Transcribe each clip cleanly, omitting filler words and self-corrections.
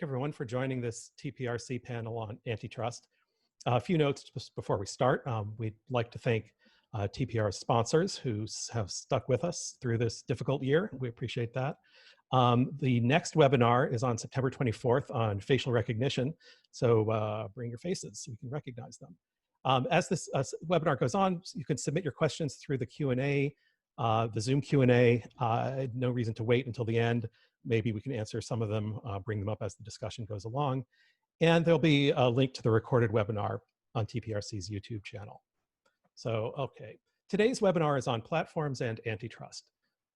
everyone for joining this TPRC panel on antitrust. A few notes just before we start. We'd like to thank TPR sponsors who have stuck with us through this difficult year. We appreciate that. The next webinar is on September 24th on facial recognition. So bring your faces so we can recognize them. As this webinar goes on, you can submit your questions through the Q&A, the Zoom Q&A. No reason to wait until the end. Maybe we can answer some of them, bring them up as the discussion goes along. And there'll be a link to the recorded webinar on TPRC's YouTube channel. So, okay. Today's webinar is on platforms and antitrust.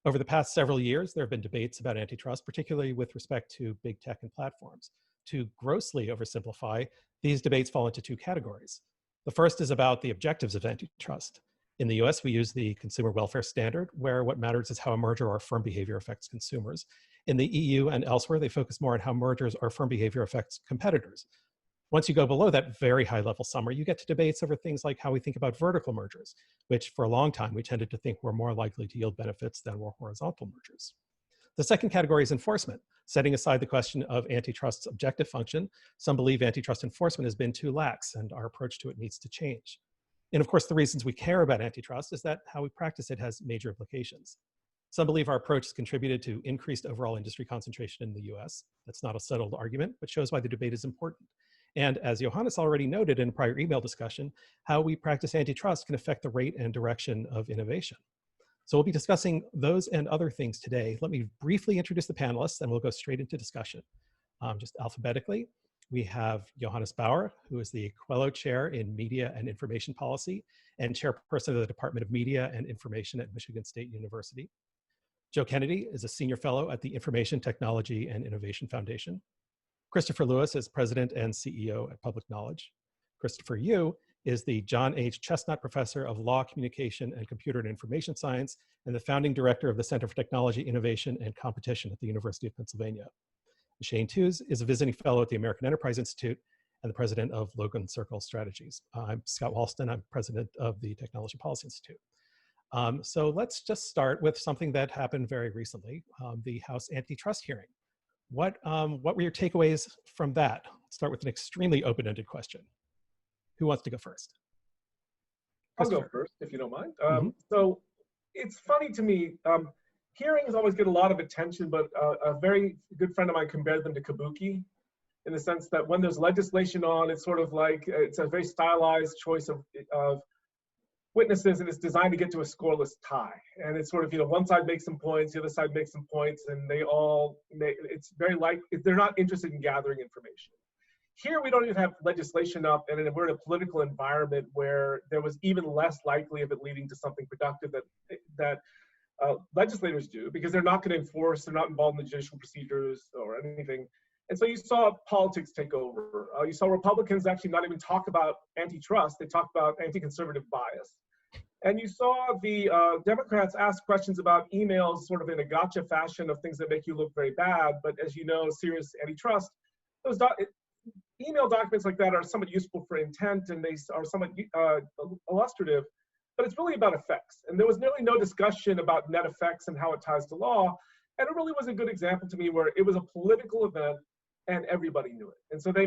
Over the past several years, there have been debates about antitrust, particularly with respect to big tech and platforms. To grossly oversimplify, these debates fall into two categories. The first is about the objectives of antitrust. In the US, we use the consumer welfare standard, where what matters is how a merger or firm behavior affects consumers. In the EU and elsewhere, they focus more on how mergers or firm behavior affects competitors. Once you go below that very high level summary, you get to debates over things like how we think about vertical mergers, which for a long time we tended to think were more likely to yield benefits than were horizontal mergers. The second category is enforcement. Setting aside the question of antitrust's objective function, some believe antitrust enforcement has been too lax and our approach to it needs to change. And of course, the reasons we care about antitrust is that how we practice it has major implications. Some believe our approach has contributed to increased overall industry concentration in the US. That's not a settled argument, but shows why the debate is important. And as Johannes already noted in a prior email discussion, how we practice antitrust can affect the rate and direction of innovation. So we'll be discussing those and other things today. Let me briefly introduce the panelists and we'll go straight into discussion. Just alphabetically, we have Johannes Bauer, who is the Quello Chair in Media and Information Policy and Chairperson of the Department of Media and Information at Michigan State University. Joe Kennedy is a Senior Fellow at the Information Technology and Innovation Foundation. Christopher Lewis is President and CEO at Public Knowledge. Christopher Yu is the John H. Chestnut Professor of Law, Communication, and Computer and Information Science and the Founding Director of the Center for Technology, Innovation, and Competition at the University of Pennsylvania. Shane Tews is a visiting fellow at the American Enterprise Institute and the president of Logan Circle Strategies. I'm Scott Wallsten. I'm president of the Technology Policy Institute. So let's just start with something that happened very recently, the House antitrust hearing. What were your takeaways from that? Let's start with an extremely open-ended question. Who wants to go first? I'll go first, if you don't mind. So it's funny to me, hearings always get a lot of attention, but a very good friend of mine compared them to kabuki in the sense that when there's legislation on, it's sort of like, it's a very stylized choice of witnesses, and it's designed to get to a scoreless tie. And it's sort of, you know, one side makes some points, the other side makes some points, and they all, it's very like, they're not interested in gathering information. Here, we don't even have legislation up, and we're in a political environment where there was even less likely of it leading to something productive that legislators do, because they're not going to enforce, they're not involved in the judicial procedures or anything. And so you saw politics take over. You saw Republicans actually not even talk about antitrust, they talked about anti-conservative bias. And you saw the Democrats ask questions about emails sort of in a gotcha fashion of things that make you look very bad, but as you know, serious antitrust, those email documents like that are somewhat useful for intent, and they are somewhat illustrative, but it's really about effects. And there was nearly no discussion about net effects and how it ties to law. And it really was a good example to me where it was a political event and everybody knew it. And so they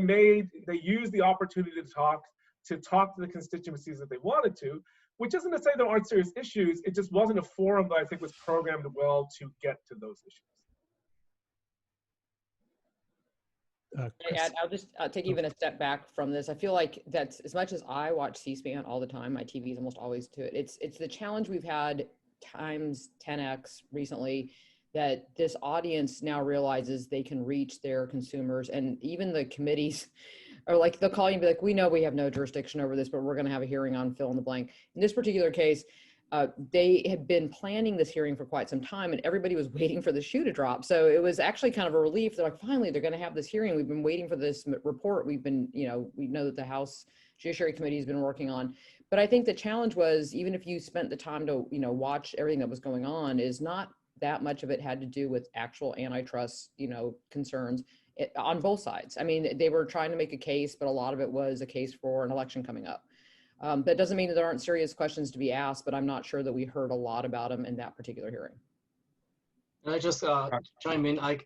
used the opportunity to talk to the constituencies that they wanted to, which isn't to say there aren't serious issues, it just wasn't a forum that I think was programmed well to get to those issues. I'll take even a step back from this. I feel like that's, as much as I watch C-SPAN all the time, my TV is almost always to it. It's the challenge we've had times 10x recently, that this audience now realizes they can reach their consumers, and even the committees are like, they'll call you and be like, we know we have no jurisdiction over this, but we're going to have a hearing on fill in the blank. In this particular case, they had been planning this hearing for quite some time, and everybody was waiting for the shoe to drop. So it was actually kind of a relief. They're like, finally, they're going to have this hearing. We've been waiting for this report. We've been, you know, we know that the House Judiciary Committee has been working on. But I think the challenge was, even if you spent the time to, you know, watch everything that was going on, is not that much of it had to do with actual antitrust, you know, concerns on both sides. I mean, they were trying to make a case, but a lot of it was a case for an election coming up. That doesn't mean that there aren't serious questions to be asked, but I'm not sure that we heard a lot about them in that particular hearing. And I just chime in. I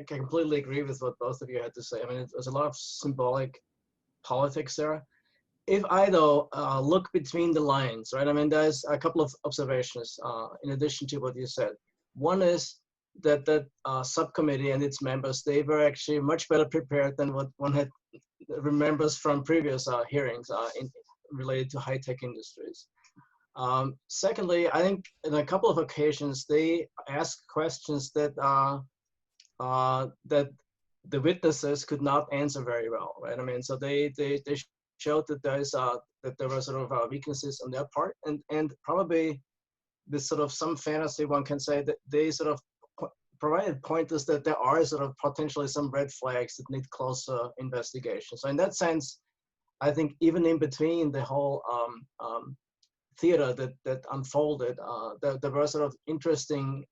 completely agree with what both of you had to say. I mean, there's a lot of symbolic politics there. If I, though, look between the lines, right? I mean, there's a couple of observations in addition to what you said. One is that that subcommittee and its members, they were actually much better prepared than what one had remembers from previous hearings related to high-tech industries. Secondly, I think in a couple of occasions, they asked questions that that the witnesses could not answer very well, right? I mean, so they showed that there were sort of weaknesses on their part, and probably this sort of some fantasy, one can say, that they sort of provided pointers that there are sort of potentially some red flags that need closer investigation. So in that sense, I think even in between the whole theater that unfolded, there were sort of interesting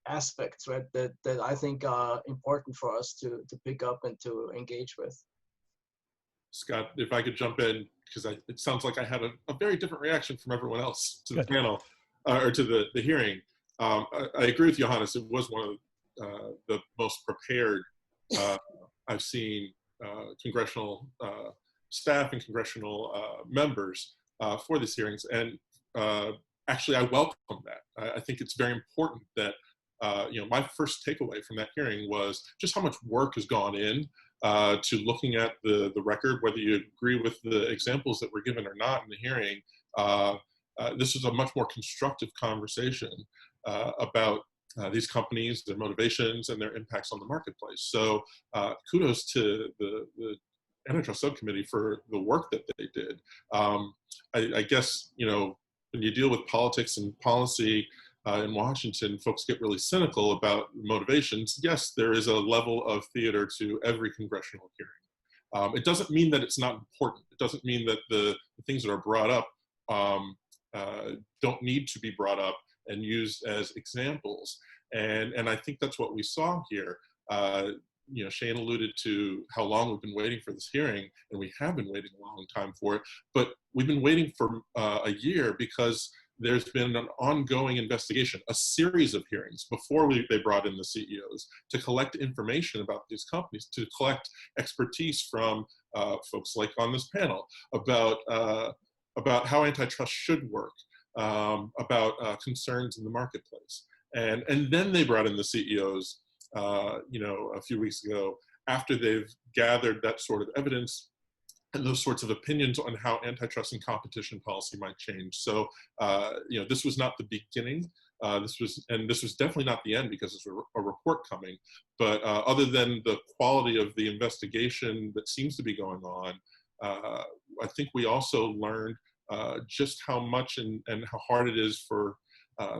aspects, right, that I think are important for us to pick up and to engage with. Scott, if I could jump in, because it sounds like I had a very different reaction from everyone else to the panel, or to the hearing. I agree with Johannes. It was one of the most prepared I've seen congressional staff and congressional members for these hearings. And actually, I welcome that. I think it's very important that, my first takeaway from that hearing was just how much work has gone in to looking at the record, whether you agree with the examples that were given or not in the hearing. This is a much more constructive conversation about these companies, their motivations, and their impacts on the marketplace. So kudos to the antitrust subcommittee for the work that they did. I guess, when you deal with politics and policy in Washington, folks get really cynical about motivations. Yes, there is a level of theater to every congressional hearing. It doesn't mean that it's not important. It doesn't mean that the things that are brought up don't need to be brought up and used as examples. And I think that's what we saw here. Shane alluded to how long we've been waiting for this hearing, and we have been waiting a long time for it, but we've been waiting for a year because there's been an ongoing investigation, a series of hearings before they brought in the CEOs to collect information about these companies, to collect expertise from folks like on this panel about how antitrust should work, about concerns in the marketplace. And then they brought in the CEOs, a few weeks ago, after they've gathered that sort of evidence and those sorts of opinions on how antitrust and competition policy might change. So, this was not the beginning. This was definitely not the end, because there's a report coming. But other than the quality of the investigation that seems to be going on, I think we also learned just how much and how hard it is for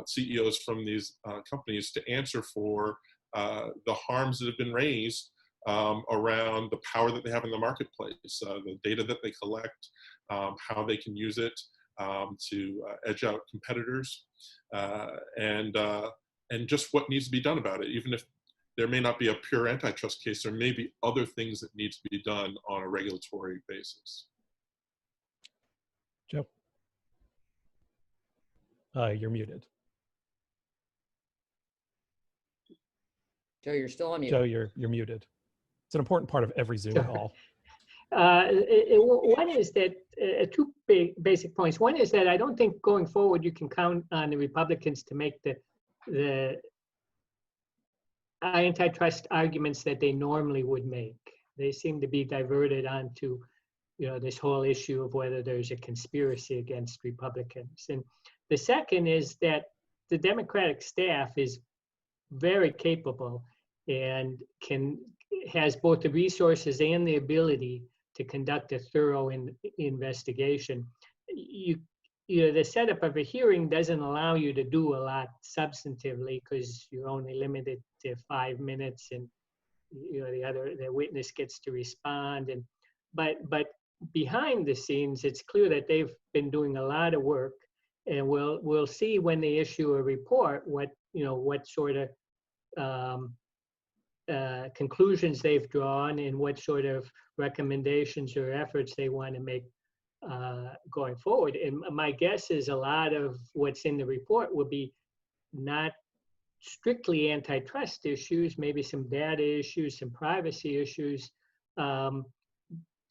CEOs from these companies to answer for the harms that have been raised around the power that they have in the marketplace, the data that they collect, how they can use it to edge out competitors, and just what needs to be done about it. Even if there may not be a pure antitrust case, there may be other things that need to be done on a regulatory basis. Joe, you're muted. Joe, you're still on mute. Joe, you're muted. It's an important part of every Zoom call. One is that two basic points. One is that I don't think going forward you can count on the Republicans to make the antitrust arguments that they normally would make. They seem to be diverted onto, this whole issue of whether there's a conspiracy against Republicans. And the second is that the Democratic staff is very capable and has both the resources and the ability to conduct a thorough investigation. The setup of a hearing doesn't allow you to do a lot substantively, because you're only limited to 5 minutes, and the witness gets to respond. But behind the scenes, it's clear that they've been doing a lot of work, and we'll see when they issue a report what sort of conclusions they've drawn and what sort of recommendations or efforts they want to make going forward. And my guess is a lot of what's in the report will be not strictly antitrust issues, maybe some data issues, some privacy issues,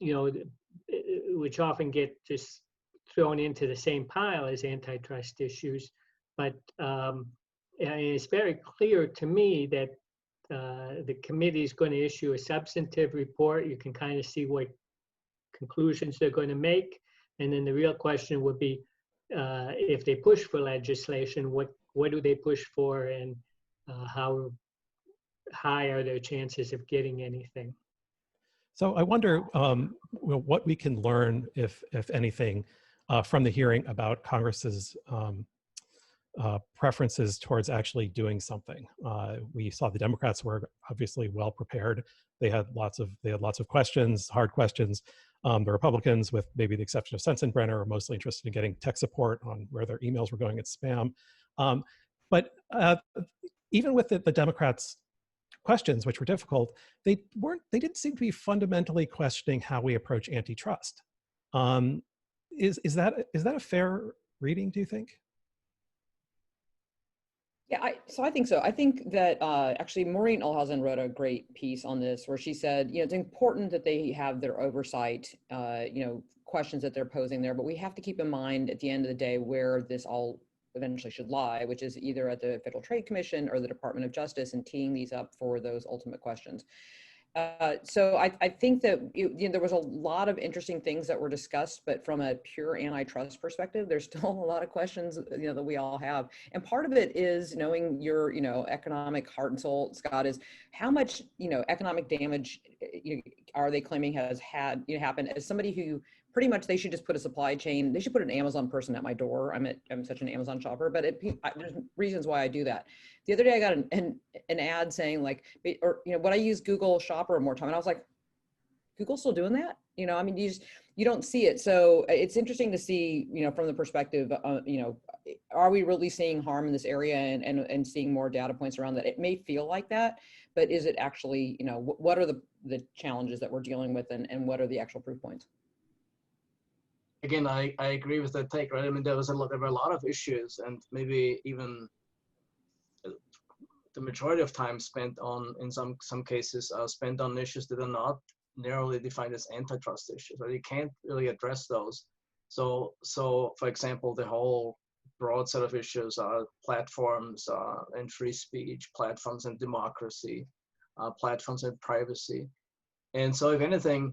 which often get just thrown into the same pile as antitrust issues. But it's very clear to me that the committee is going to issue a substantive report. You can kind of see what conclusions they're going to make. And then the real question would be, if they push for legislation, what do they push for, and how high are their chances of getting anything? So I wonder what we can learn, if anything, from the hearing about Congress's preferences towards actually doing something. We saw the Democrats were obviously well prepared. They had lots of questions, hard questions. The Republicans, with maybe the exception of Sensenbrenner, are mostly interested in getting tech support on where their emails were going at spam. But even with the Democrats' questions, which were difficult, they didn't seem to be fundamentally questioning how we approach antitrust. Is that a fair reading, do you think? Yeah, so I think so. I think that actually Maureen Olhausen wrote a great piece on this where she said, it's important that they have their oversight, questions that they're posing there, but we have to keep in mind at the end of the day where this all eventually should lie, which is either at the Federal Trade Commission or the Department of Justice, and teeing these up for those ultimate questions. So I think that there was a lot of interesting things that were discussed, but from a pure antitrust perspective, there's still a lot of questions that we all have. And part of it is knowing your economic heart and soul, Scott, is how much economic damage are they claiming has had happened. As somebody who pretty much, they should just put a supply chain, they should put an Amazon person at my door. I'm such an Amazon shopper, but there's reasons why I do that. The other day I got an ad saying would I use Google Shopper more time? And I was like, Google's still doing that? You don't see it. So it's interesting to see, from the perspective, are we really seeing harm in this area and seeing more data points around that? It may feel like that, but is it actually, what are the challenges that we're dealing with, and what are the actual proof points? Again, I agree with that take, right? I mean, there were a lot of issues, and maybe even the majority of time spent on, in some cases, spent on issues that are not narrowly defined as antitrust issues, right? You can't really address those. So for example, the whole broad set of issues are platforms and free speech, platforms and democracy, platforms and privacy. And so if anything,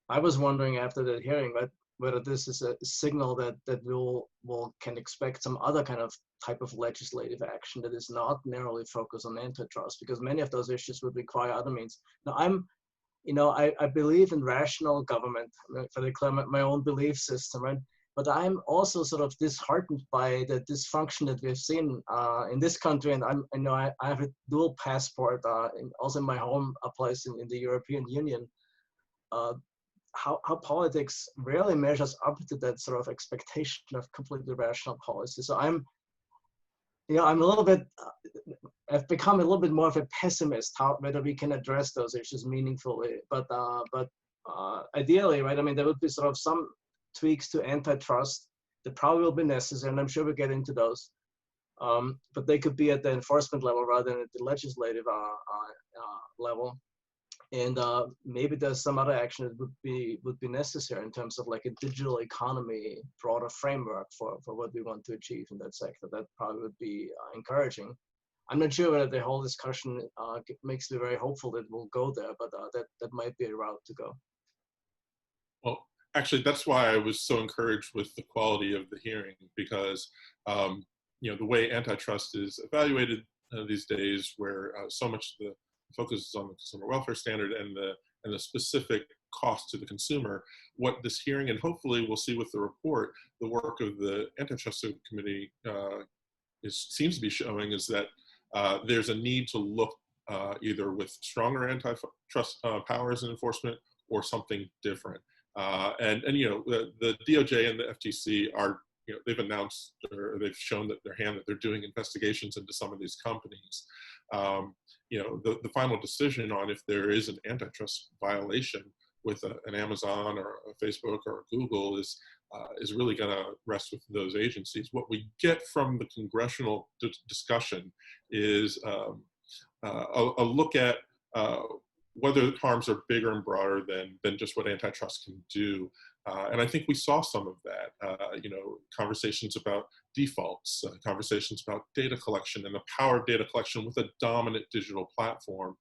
I was wondering after the hearing whether this is a signal that we'll can expect some other kind of type of legislative action that is not narrowly focused on antitrust, because many of those issues would require other means. Now I believe in rational government, for declare my own belief system, right? But I'm also sort of disheartened by the dysfunction that we've seen in this country. And I have a dual passport, also in my home place in the European Union. How politics rarely measures up to that sort of expectation of completely rational policy. So I'm a little bit, I've become a little bit more of a pessimist whether we can address those issues meaningfully. But ideally, right? I mean, there would be sort of some tweaks to antitrust that probably will be necessary, and I'm sure we'll get into those. But they could be at the enforcement level rather than at the legislative level. And maybe there's some other action that would be necessary in terms of like a digital economy, broader framework for what we want to achieve in that sector. That probably would be encouraging. I'm not sure whether the whole discussion makes me very hopeful that we'll go there, but that might be a route to go. Well, actually, that's why I was so encouraged with the quality of the hearing, because the way antitrust is evaluated these days, where so much of the focus is on the consumer welfare standard and the specific cost to the consumer. What this hearing, and hopefully we'll see with the report, the work of the antitrust committee seems to be showing is that there's a need to look either with stronger antitrust powers and enforcement or something different. And the DOJ and the FTC are, they've announced or they've shown that they're doing investigations into some of these companies. The final decision on if there is an antitrust violation with an Amazon or a Facebook or a Google is really going to rest with those agencies. What we get from the congressional discussion is a look at whether harms are bigger and broader than just what antitrust can do. And I think we saw some of that, conversations about defaults, conversations about data collection, and the power of data collection with a dominant digital platform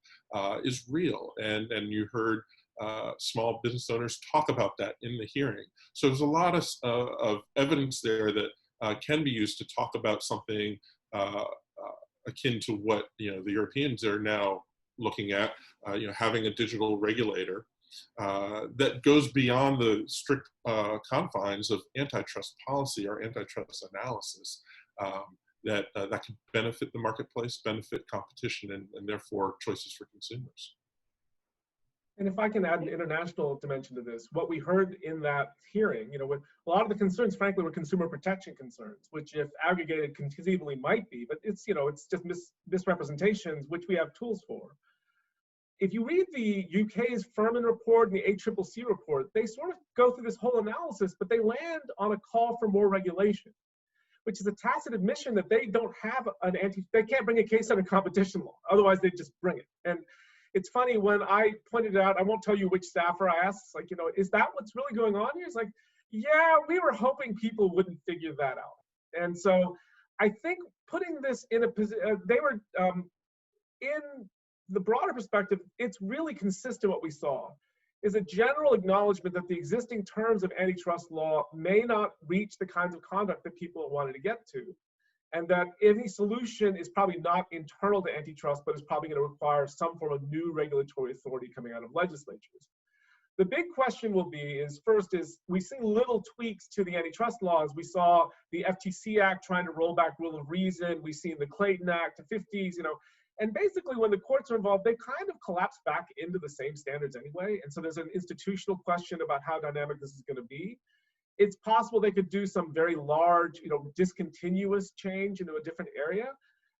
is real. And you heard small business owners talk about that in the hearing. So there's a lot of evidence there that can be used to talk about something akin to what the Europeans are now looking at, having a digital regulator that goes beyond the strict confines of antitrust policy or antitrust analysis, that can benefit the marketplace, benefit competition, and therefore choices for consumers. And if I can add an international dimension to this, what we heard in that hearing, with a lot of the concerns, frankly, were consumer protection concerns, which if aggregated conceivably might be, but it's just misrepresentations, which we have tools for. If you read the UK's Furman report and the ACCC report, they sort of go through this whole analysis, but they land on a call for more regulation, which is a tacit admission that they don't have they can't bring a case under competition law. Otherwise, they just bring it. And it's funny, when I pointed it out, I won't tell you which staffer I asked, like, is that what's really going on here? It's like, yeah, we were hoping people wouldn't figure that out. And so I think putting this in a position, they were in the broader perspective, it's really consistent what we saw, is a general acknowledgement that the existing terms of antitrust law may not reach the kinds of conduct that people wanted to get to. And that any solution is probably not internal to antitrust, but is probably going to require some form of new regulatory authority coming out of legislatures. The big question will be first we see little tweaks to the antitrust laws. We saw the FTC Act trying to roll back rule of reason. We've seen the Clayton Act, the 50s, and basically when the courts are involved, they kind of collapse back into the same standards anyway. And so there's an institutional question about how dynamic this is going to be. It's possible they could do some very large, discontinuous change into a different area.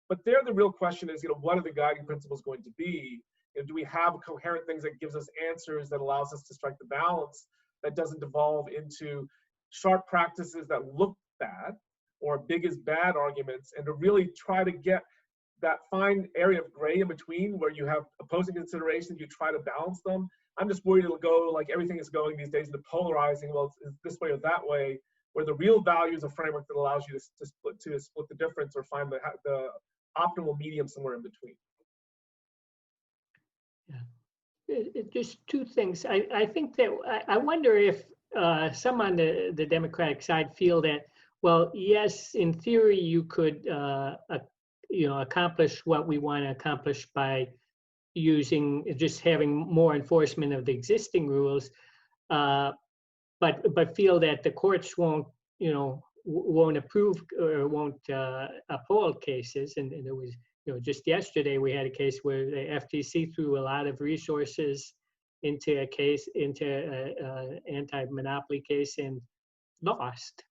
But there, the real question is, what are the guiding principles going to be? Do we have coherent things that gives us answers that allows us to strike the balance that doesn't devolve into sharp practices that look bad or big is bad arguments, and to really try to get that fine area of gray in between where you have opposing considerations, you try to balance them. I'm just worried it'll go like everything is going these days into polarizing, well, it's this way or that way, where the real value is a framework that allows you to split the difference or find the optimal medium somewhere in between. Yeah, just two things. I think that I wonder if some on the Democratic side feel that, well, yes, in theory you could accomplish what we want to accomplish by just having more enforcement of the existing rules, but feel that the courts won't approve or won't uphold cases. And there was, just yesterday we had a case where the FTC threw a lot of resources into an anti-monopoly case and lost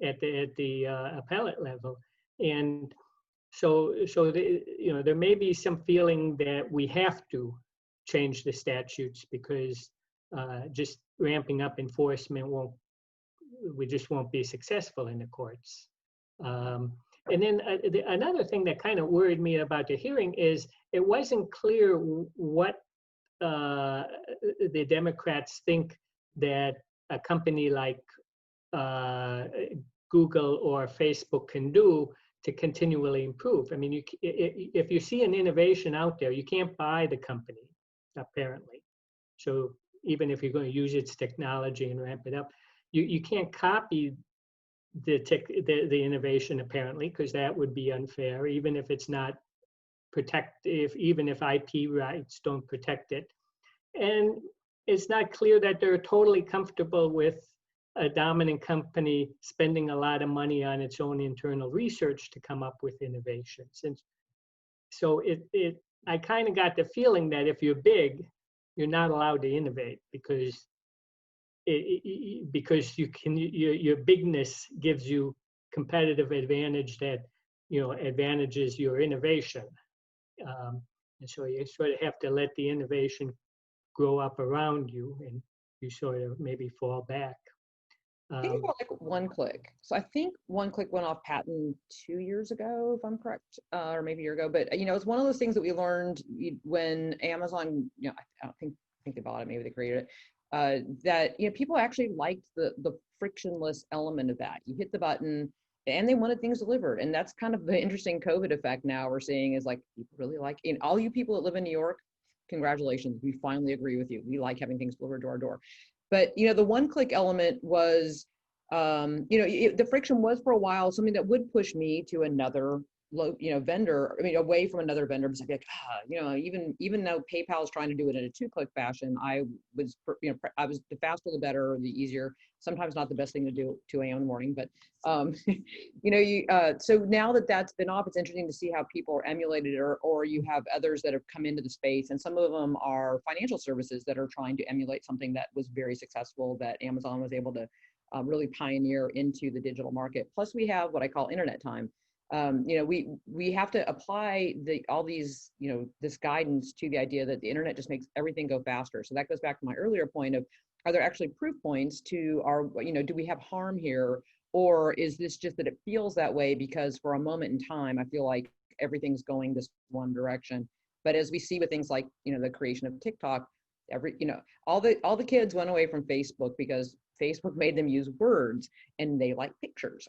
at the appellate level. And so there may be some feeling that we have to change the statutes because just ramping up enforcement we just won't be successful in the courts. And then another thing that kind of worried me about the hearing is it wasn't clear what the Democrats think that a company like Google or Facebook can do to continually improve. I mean, if you see an innovation out there, you can't buy the company, apparently. So even if you're going to use its technology and ramp it up, you can't copy the innovation, apparently, because that would be unfair, even if it's not even if IP rights don't protect it. And it's not clear that they're totally comfortable with a dominant company spending a lot of money on its own internal research to come up with innovations. And so I kind of got the feeling that if you're big, you're not allowed to innovate because your bigness gives you competitive advantage that advantages your innovation. And so you sort of have to let the innovation grow up around you. And you sort of maybe fall back. Think about like one click. So I think one click went off patent 2 years ago, if I'm correct, or maybe a year ago. But it's one of those things that we learned when Amazon, I don't think they bought it, maybe they created it. That people actually liked the frictionless element of that. You hit the button, and they wanted things delivered, and that's kind of the interesting COVID effect. Now we're seeing is like people really like. All you people that live in New York, congratulations, we finally agree with you. We like having things delivered to our door. But the one-click element was, the friction was for a while something that would push me to another vendor. I mean, away from another vendor, because I'd be like, even though PayPal is trying to do it in a two-click fashion, I was the faster the better, the easier. Sometimes not the best thing to do 2 a.m. in the morning, but so now that that's been off, it's interesting to see how people are emulated, or you have others that have come into the space, and some of them are financial services that are trying to emulate something that was very successful that Amazon was able to really pioneer into the digital market. Plus, we have what I call internet time. We have to apply all these, this guidance to the idea that the internet just makes everything go faster. So that goes back to my earlier point of, are there actually proof points to our, do we have harm here? Or is this just that it feels that way because for a moment in time, I feel like everything's going this one direction. But as we see with things like, the creation of TikTok, all the kids went away from Facebook because Facebook made them use words, and they like pictures.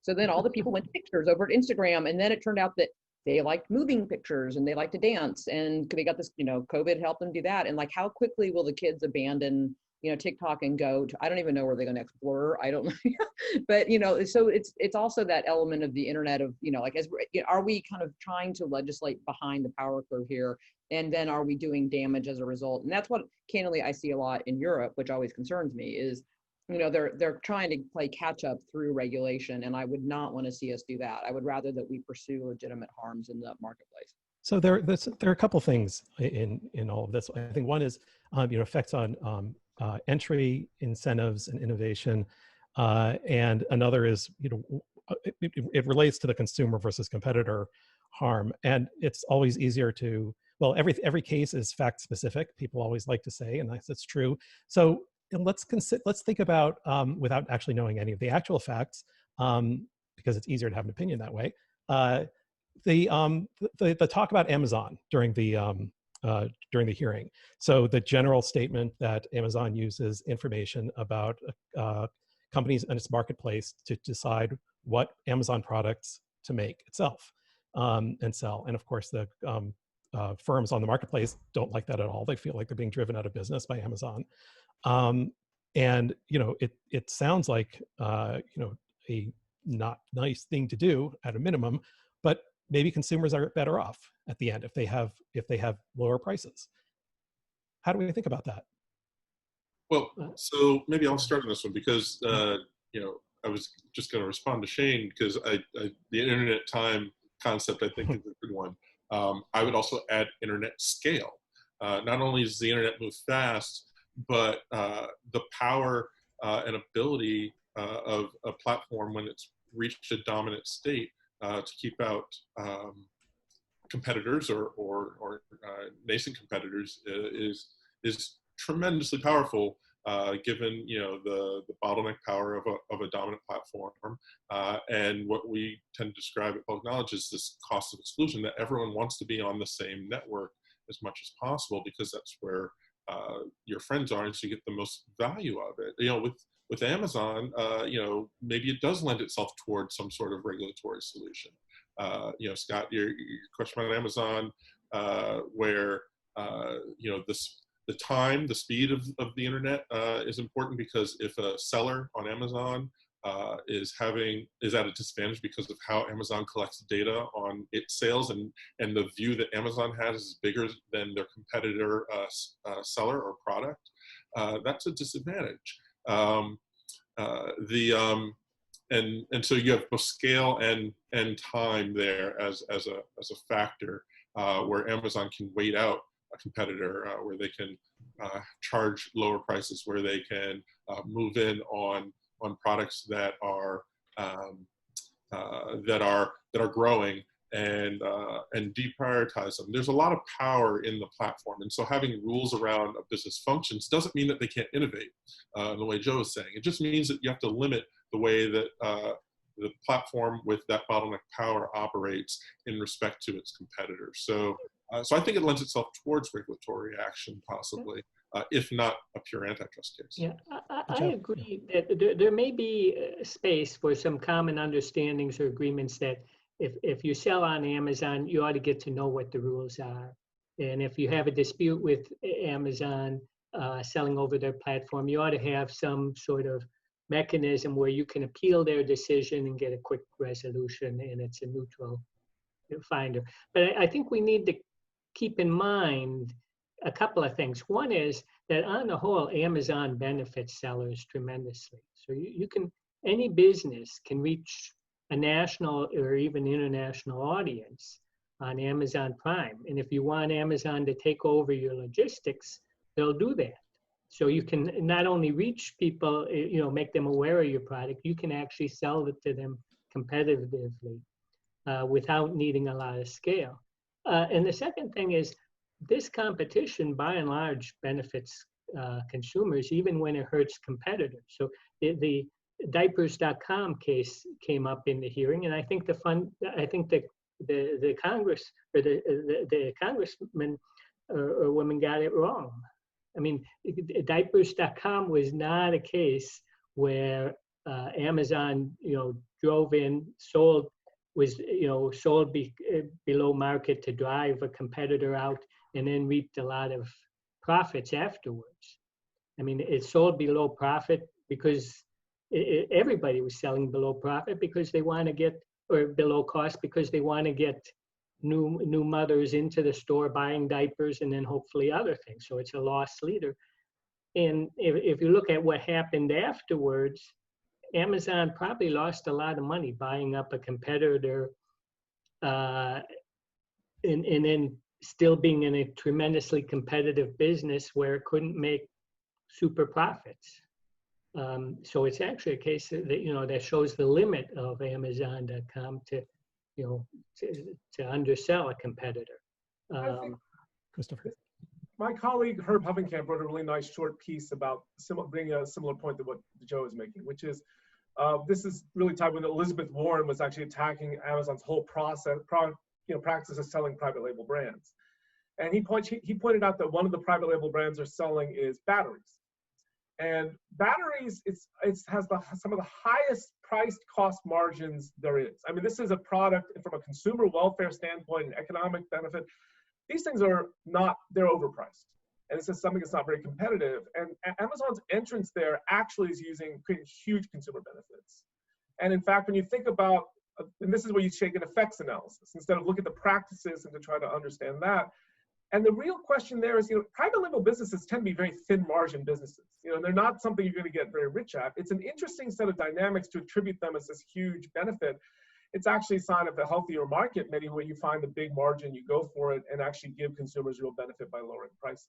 So then all the people went to pictures over at Instagram, and then it turned out that they liked moving pictures and they like to dance, and they got this, COVID helped them do that. And like, how quickly will the kids abandon, TikTok and go to, I don't even know where they're going to explore. I don't know. But, so it's also that element of the internet of, are we kind of trying to legislate behind the power curve here? And then are we doing damage as a result? And that's what, candidly, I see a lot in Europe, which always concerns me, is, they're trying to play catch up through regulation. And I would not want to see us do that. I would rather that we pursue legitimate harms in the marketplace. So there are a couple things in all of this. I think one is, effects on entry, incentives, and innovation. And another is, it relates to the consumer versus competitor harm. And it's always easier to, well, every case is fact specific. People always like to say, and that's true. So let's think about, without actually knowing any of the actual facts, because it's easier to have an opinion that way. The talk about Amazon during the hearing. So the general statement that Amazon uses information about companies and its marketplace to decide what Amazon products to make itself and sell. And of course, the firms on the marketplace don't like that at all. They feel like they're being driven out of business by Amazon. And it sounds like a not nice thing to do at a minimum, but maybe consumers are better off at the end if they have lower prices. How do we think about that? Well, so maybe I'll start on this one because I was just going to respond to Shane because the internet time concept I think is a good one. I would also add internet scale. Not only does the internet move fast, but the power and ability of a platform when it's reached a dominant state to keep out competitors or nascent competitors is tremendously powerful, given the bottleneck power of a dominant platform, and what we tend to describe at public knowledge is this cost of exclusion, that everyone wants to be on the same network as much as possible because that's where your friends are, and so you get the most value of it. With Amazon, maybe it does lend itself towards some sort of regulatory solution. Scott, your question about Amazon, where the time, the speed of the internet is important, because if a seller on Amazon is at a disadvantage because of how Amazon collects data on its sales, and the view that Amazon has is bigger than their competitor seller or product, that's a disadvantage. And so you have both scale and time there as a factor where Amazon can wait out a competitor, where they can charge lower prices, where they can move in on products that are growing, and deprioritize them. There's a lot of power in the platform, and so having rules around a business functions doesn't mean that they can't innovate in the way Joe was saying. It just means that you have to limit the way that the platform with that bottleneck power operates in respect to its competitors. So I think it lends itself towards regulatory action, possibly, if not a pure antitrust case. Yeah, I agree that there may be space for some common understandings or agreements that if you sell on Amazon, you ought to get to know what the rules are. And if you have a dispute with Amazon selling over their platform, you ought to have some sort of mechanism where you can appeal their decision and get a quick resolution, and it's a neutral finder. But I think we need to keep in mind a couple of things. One is that on the whole, Amazon benefits sellers tremendously. So you can, any business can reach a national or even international audience on Amazon Prime. And if you want Amazon to take over your logistics, they'll do that. So you can not only reach people, make them aware of your product, you can actually sell it to them competitively without needing a lot of scale. And the second thing is, this competition by and large benefits consumers, even when it hurts competitors. So the diapers.com case came up in the hearing, and I think the Congress or the congressman or woman got it wrong. I mean, diapers.com was not a case where Amazon, drove in, sold below market to drive a competitor out, and then reaped a lot of profits afterwards. I mean, it sold below profit because everybody was selling below profit because they want to get, or below cost because they want to get new mothers into the store buying diapers and then hopefully other things. So it's a loss leader. And if you look at what happened afterwards, Amazon probably lost a lot of money buying up a competitor and then still being in a tremendously competitive business where it couldn't make super profits. So it's actually a case that, that shows the limit of Amazon.com to undersell a competitor. Christopher. My colleague Herb Hovenkamp wrote a really nice short piece about bringing a similar point to what Joe is making, which is this is really tied when Elizabeth Warren was actually attacking Amazon's whole practice of selling private label brands. And he pointed out that one of the private label brands they're selling is batteries. And batteries, it has some of the highest priced cost margins there is. I mean, this is a product from a consumer welfare standpoint and economic benefit. These things are not, they're overpriced. And this is something that's not very competitive. And Amazon's entrance there actually is creating huge consumer benefits. And in fact, when you think about, and this is where you take an effects analysis, instead of looking at the practices and to try to understand that. And the real question there is, private label businesses tend to be very thin margin businesses. They're not something you're going to get very rich at. It's an interesting set of dynamics to attribute them as this huge benefit. It's actually a sign of a healthier market, maybe where you find the big margin, you go for it, and actually give consumers real benefit by lowering prices.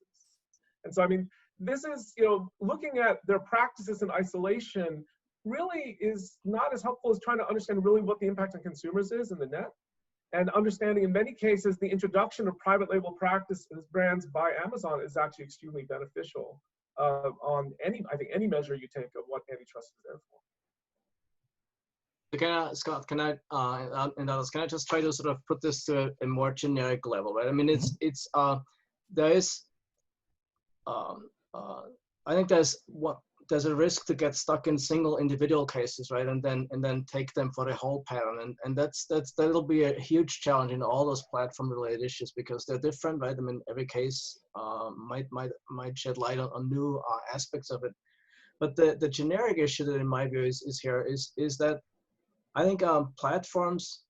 And so, I mean, this is, looking at their practices in isolation really is not as helpful as trying to understand really what the impact on consumers is in the net. And understanding in many cases, the introduction of private label practices brands by Amazon is actually extremely beneficial on any measure you take of what antitrust is there for. Scott, can I just try to sort of put this to a more generic level, right? I mean, I think there's a risk to get stuck in single individual cases, right? And then take them for the whole pattern, and that'll be a huge challenge in all those platform-related issues because they're different, right? I mean, every case might shed light on new aspects of it. But the generic issue that, in my view, is that I think platforms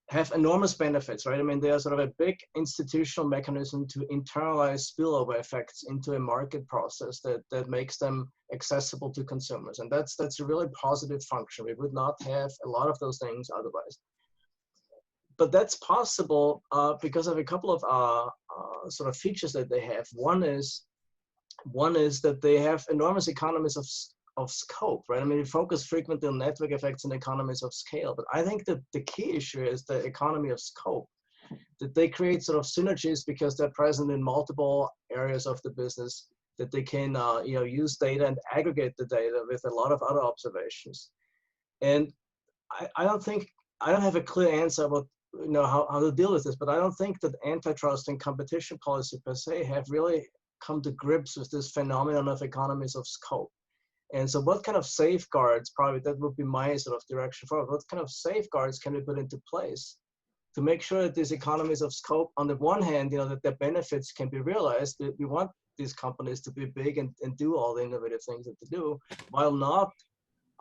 have enormous benefits, right? I mean, they are sort of a big institutional mechanism to internalize spillover effects into a market process that makes them accessible to consumers. And that's a really positive function. We would not have a lot of those things otherwise. But that's possible because of a couple of sort of features that they have. One is that they have enormous economies of scope, right? I mean, we focus frequently on network effects and economies of scale, but I think that the key issue is the economy of scope, that they create sort of synergies because they're present in multiple areas of the business, that they can use data and aggregate the data with a lot of other observations. And I don't have a clear answer about how to deal with this, but I don't think that antitrust and competition policy per se have really come to grips with this phenomenon of economies of scope. And so what kind of safeguards, probably that would be my sort of direction forward, what kind of safeguards can we put into place to make sure that these economies of scope, on the one hand, that their benefits can be realized. We want these companies to be big and do all the innovative things that they do, while not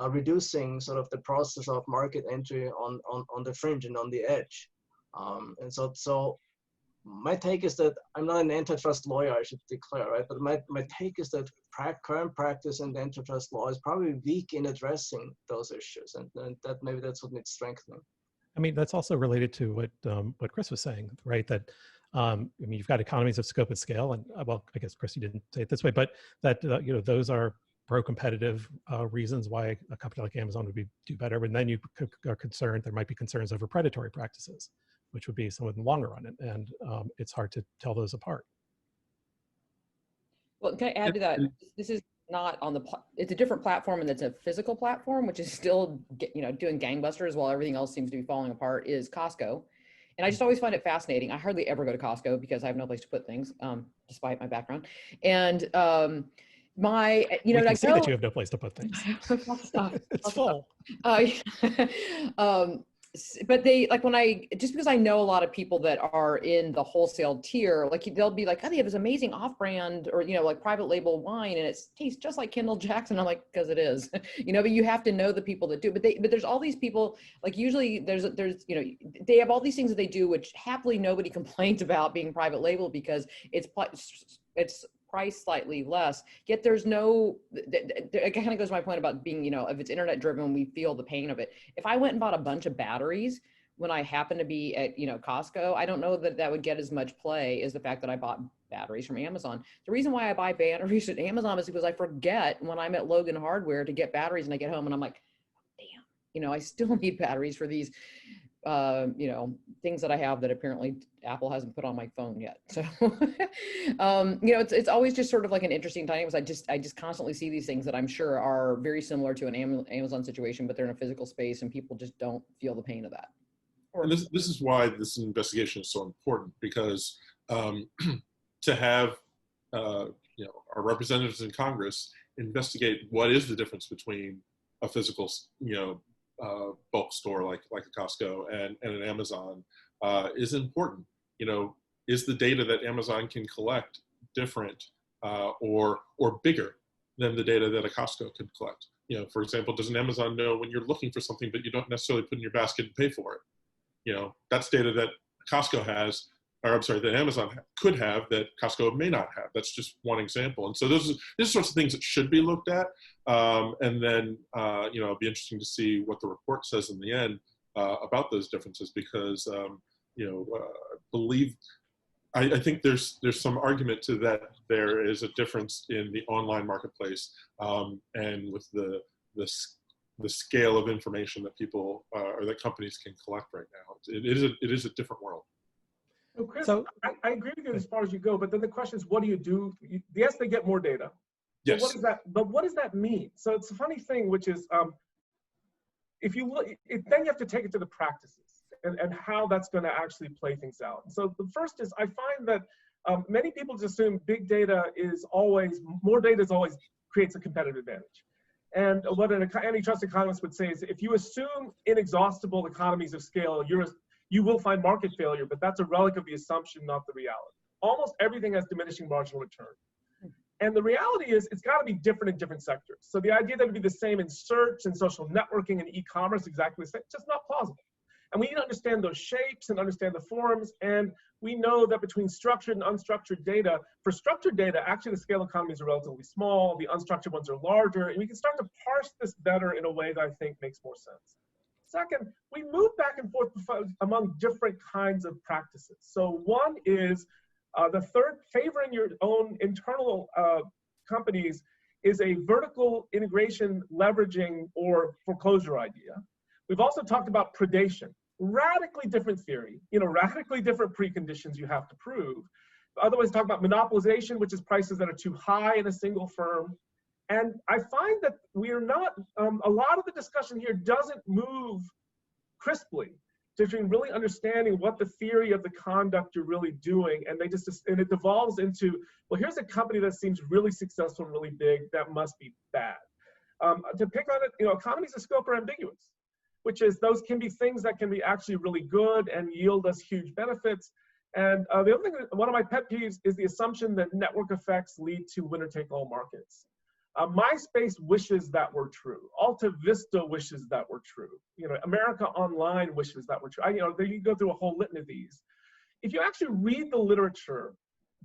reducing sort of the process of market entry on the fringe and on the edge. And so my take is that I'm not an antitrust lawyer, I should declare, right? But my take is that current practice in the antitrust law is probably weak in addressing those issues, and that maybe that's what needs strengthening. I mean, that's also related to what Chris was saying, right? That I mean, you've got economies of scope and scale, and well, I guess Chris, you didn't say it this way, but that those are pro-competitive reasons why a company like Amazon would do better. But then you are concerned there might be concerns over predatory practices, which would be somewhat in the longer run, and it's hard to tell those apart. Well, can I add to that? This is not on it's a different platform, and it's a physical platform, which is still doing gangbusters while everything else seems to be falling apart, is Costco. And I just always find it fascinating. I hardly ever go to Costco because I have no place to put things, despite my backgroround. And we can see that you have no place to put things. It's full. But just because I know a lot of people that are in the wholesale tier, like they'll be like, oh, they have this amazing off-brand or, like private label wine and it tastes just like Kendall Jackson. I'm like, because it is, but you have to know the people that do, but there's all these people, like usually there's, they have all these things that they do, which happily nobody complains about being private label because it's price slightly less, yet there's it kind of goes to my point about being, if it's internet driven, we feel the pain of it. If I went and bought a bunch of batteries when I happen to be at, Costco, I don't know that would get as much play as the fact that I bought batteries from Amazon. The reason why I buy batteries at Amazon is because I forget when I'm at Logan Hardware to get batteries and I get home and I'm like, damn, I still need batteries for these things that I have that apparently Apple hasn't put on my phone yet. So, it's always just sort of like an interesting time because I just constantly see these things that I'm sure are very similar to an Amazon situation, but they're in a physical space and people just don't feel the pain of that. And this is why this investigation is so important, because to have our representatives in Congress investigate what is the difference between a physical bulk store like a Costco and an Amazon is important. Is the data that Amazon can collect different or bigger than the data that a Costco can collect? For example, does an Amazon know when you're looking for something but you don't necessarily put in your basket and pay for it? That's data that Costco has, or I'm sorry, that Amazon could have that Costco may not have. That's just one example. And so these are sorts of things that should be looked at. And then, it'll be interesting to see what the report says in the end about those differences, because, I think there's some argument to that there is a difference in the online marketplace and with the scale of information that people or that companies can collect right now. It is a different world. So Chris, I agree with you as far as you go, but then the question is, what do you do? Yes, they get more data. Yes. But what does that mean? So it's a funny thing, which is, if you look, then you have to take it to the practices and how that's going to actually play things out. So the first is, I find that many people just assume more data is always creates a competitive advantage. And what an antitrust economist would say is, if you assume inexhaustible economies of scale, you will find market failure, but that's a relic of the assumption, not the reality. Almost everything has diminishing marginal return. And the reality is, it's got to be different in different sectors. So the idea that it would be the same in search and social networking and e-commerce, exactly the same, just not plausible. And we need to understand those shapes and understand the forms. And we know that between structured and unstructured data, for structured data, actually the scale economies are relatively small, the unstructured ones are larger, and we can start to parse this better in a way that I think makes more sense. Second, we move back and forth among different kinds of practices. So one is the third, favoring your own internal companies is a vertical integration leveraging or foreclosure idea. We've also talked about predation, radically different theory, radically different preconditions you have to prove. Otherwise, talk about monopolization, which is prices that are too high in a single firm. And I find that we are not, a lot of the discussion here doesn't move crisply between really understanding what the theory of the conduct you're really doing, and it devolves into, well, here's a company that seems really successful and really big, that must be bad. To pick on it, economies of scope are ambiguous, which is those can be things that can be actually really good and yield us huge benefits. And the other thing, one of my pet peeves is the assumption that network effects lead to winner-take-all markets. MySpace wishes that were true. Alta Vista wishes that were true. America Online wishes that were true. You go through a whole litany of these. If you actually read the literature,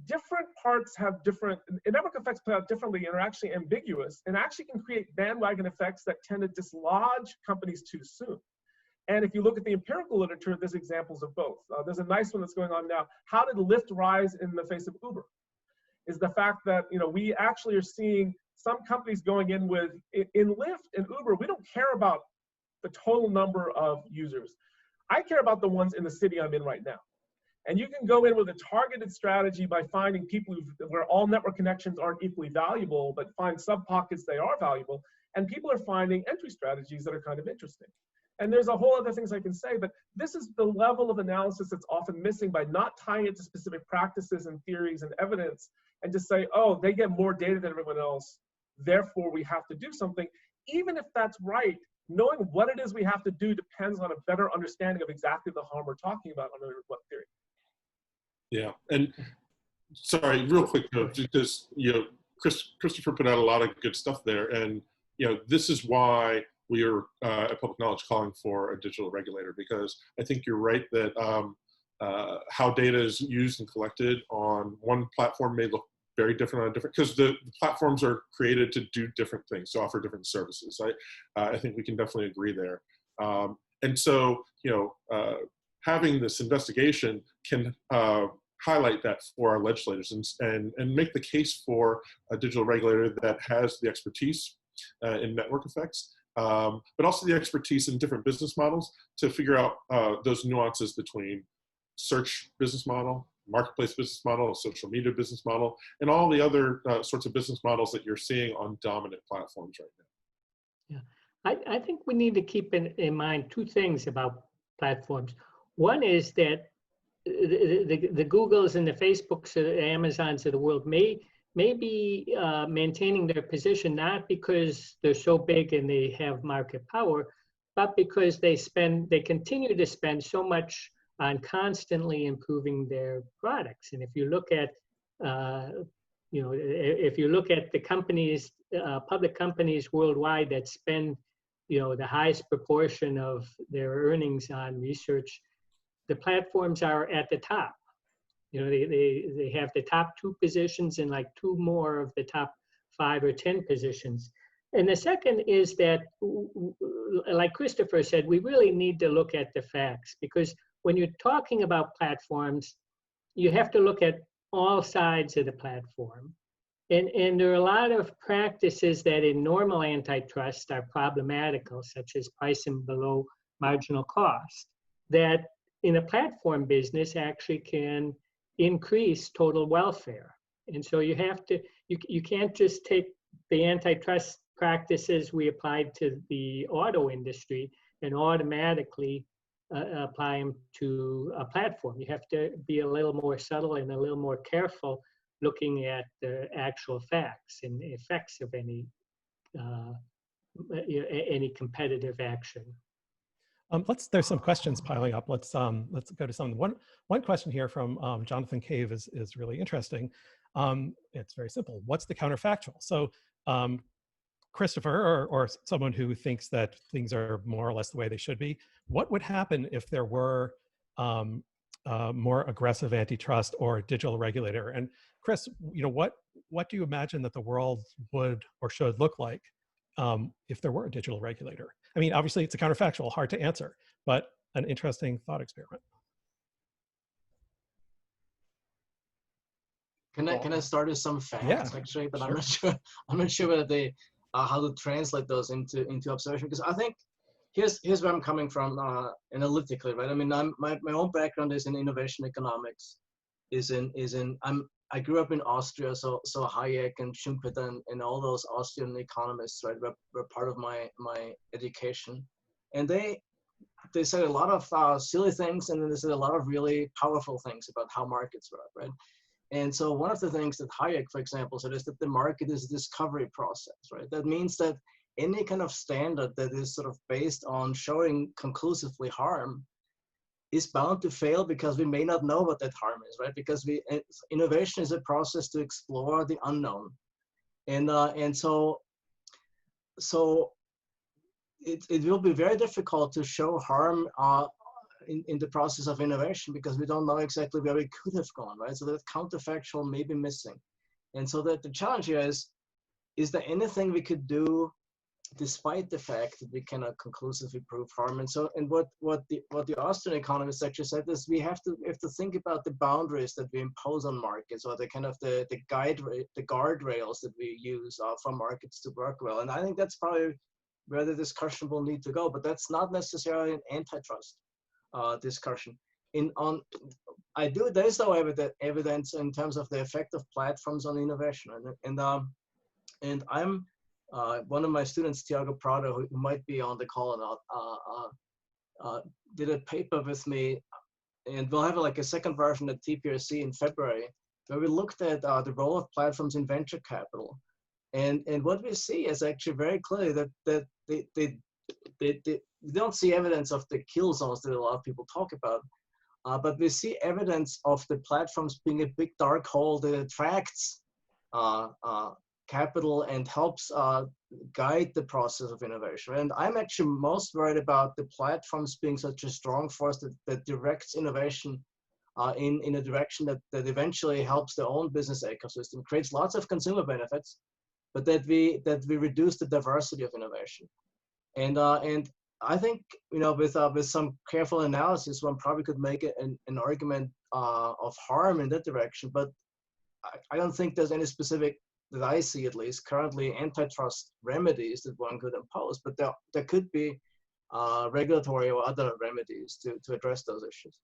different parts have different, network effects play out differently and are actually ambiguous and actually can create bandwagon effects that tend to dislodge companies too soon. And if you look at the empirical literature, there's examples of both. There's a nice one that's going on now. How did Lyft rise in the face of Uber? Is the fact that we actually are seeing some companies going in with, in Lyft and Uber, we don't care about the total number of users. I care about the ones in the city I'm in right now. And you can go in with a targeted strategy by finding people where all network connections aren't equally valuable, but find sub-pockets they are valuable. And people are finding entry strategies that are kind of interesting. And there's a whole other things I can say, but this is the level of analysis that's often missing by not tying it to specific practices and theories and evidence, and just say, oh, they get more data than everyone else, therefore we have to do something. Even if that's right, knowing what it is we have to do depends on a better understanding of exactly the harm we're talking about under what theory. Yeah, and sorry, real quick though, because Christopher put out a lot of good stuff there, and this is why we are at Public Knowledge calling for a digital regulator, because I think you're right that how data is used and collected on one platform may look very different on different, because the platforms are created to do different things, to offer different services. I think we can definitely agree there. And so, having this investigation can highlight that for our legislators and make the case for a digital regulator that has the expertise in network effects, but also the expertise in different business models to figure out those nuances between search business model, marketplace business model, social media business model, and all the other sorts of business models that you're seeing on dominant platforms right now. Yeah, I think we need to keep in mind two things about platforms. One is that the Googles and the Facebooks, the Amazons of the world may be maintaining their position not because they're so big and they have market power, but because they continue to spend so much on constantly improving their products. And if you look at, if you look at the companies, public companies worldwide that spend, the highest proportion of their earnings on research, the platforms are at the top. They have the top 2 positions and like 2 more of the top 5 or 10 positions. And the second is that, like Christopher said, we really need to look at the facts, because when you're talking about platforms, you have to look at all sides of the platform. And there are a lot of practices that in normal antitrust are problematical, such as pricing below marginal cost, that in a platform business actually can increase total welfare. And so you have to, you can't just take the antitrust practices we applied to the auto industry and automatically apply them to a platform. You have to be a little more subtle and a little more careful looking at the actual facts and effects of any competitive action. There's some questions piling up. Let's go to some. One question here from Jonathan Cave is really interesting. It's very simple. What's the counterfactual? So Christopher, or someone who thinks that things are more or less the way they should be, what would happen if there were more aggressive antitrust or a digital regulator? And Chris, what do you imagine that the world would or should look like if there were a digital regulator? I mean, obviously it's a counterfactual, hard to answer, but an interesting thought experiment. Can I start with some facts actually? But sure. I'm not sure whether they how to translate those into observation, because I think here's where I'm coming from analytically, right? I mean, my own background is in innovation economics. I grew up in Austria, so Hayek and Schumpeter and all those Austrian economists, right, were part of my education, and they said a lot of silly things, and then they said a lot of really powerful things about how markets work, right? And so one of the things that Hayek, for example, said is that the market is a discovery process, right? That means that any kind of standard that is sort of based on showing conclusively harm is bound to fail, because we may not know what that harm is, right? Because innovation is a process to explore the unknown, and so it will be very difficult to show harm in the process of innovation, because we don't know exactly where we could have gone, right? So that counterfactual may be missing. And so that the challenge here is there anything we could do despite the fact that we cannot conclusively prove harm? And so, and what the Austrian economists actually said is we have to think about the boundaries that we impose on markets, or the kind of the guardrails that we use for markets to work well. And I think that's probably where the discussion will need to go, but that's not necessarily an antitrust discussion. There is no evidence in terms of the effect of platforms on innovation, and I'm one of my students, Tiago Prado, who might be on the call now, did a paper with me, and we'll have like a second version at TPRC in February, where we looked at the role of platforms in venture capital, and what we see is actually very clearly that they don't see evidence of the kill zones that a lot of people talk about, but we see evidence of the platforms being a big dark hole that attracts capital and helps guide the process of innovation. And I'm actually most worried about the platforms being such a strong force that directs innovation in a direction that eventually helps their own business ecosystem, creates lots of consumer benefits, but that we reduce the diversity of innovation. And I think, you know, with some careful analysis, one probably could make an argument of harm in that direction, but I don't think there's any specific, that I see at least currently, antitrust remedies that one could impose, but there could be regulatory or other remedies to address those issues.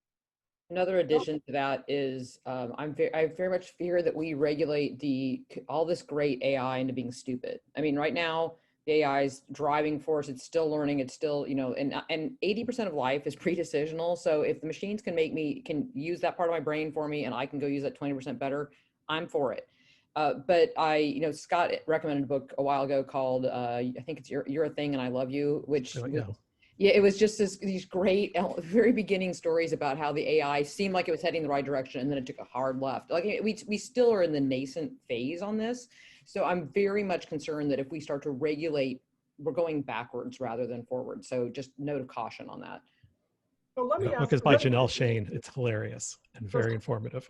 Another addition to that is I very much fear that we regulate all this great AI into being stupid. I mean, right now, the AI's driving force, it's still learning, it's still, you know, and 80% of life is pre-decisional. So if the machines can use that part of my brain for me, and I can go use that 20% better, I'm for it. But Scott recommended a book a while ago called, I think it's You're a Thing and I Love You, which it was just these great, very beginning stories about how the AI seemed like it was heading the right direction, and then it took a hard left. Like we still are in the nascent phase on this. So I'm very much concerned that if we start to regulate, we're going backwards rather than forward. So just note of caution on that. So let me ask. Book is by Janelle Shane. It's hilarious and very informative.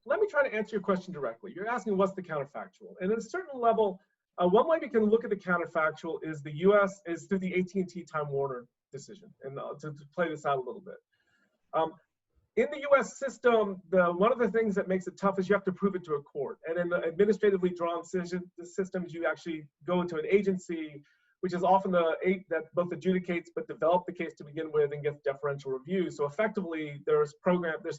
Let me try to answer your question directly. You're asking what's the counterfactual, and at a certain level, one way we can look at the counterfactual is the U.S. is through the AT&T Time Warner decision, and to play this out a little bit. In the U.S. system, one of the things that makes it tough is you have to prove it to a court. And in the administratively drawn systems, you actually go into an agency, which is often that both adjudicates but develops the case to begin with and gets deferential review. So effectively, there's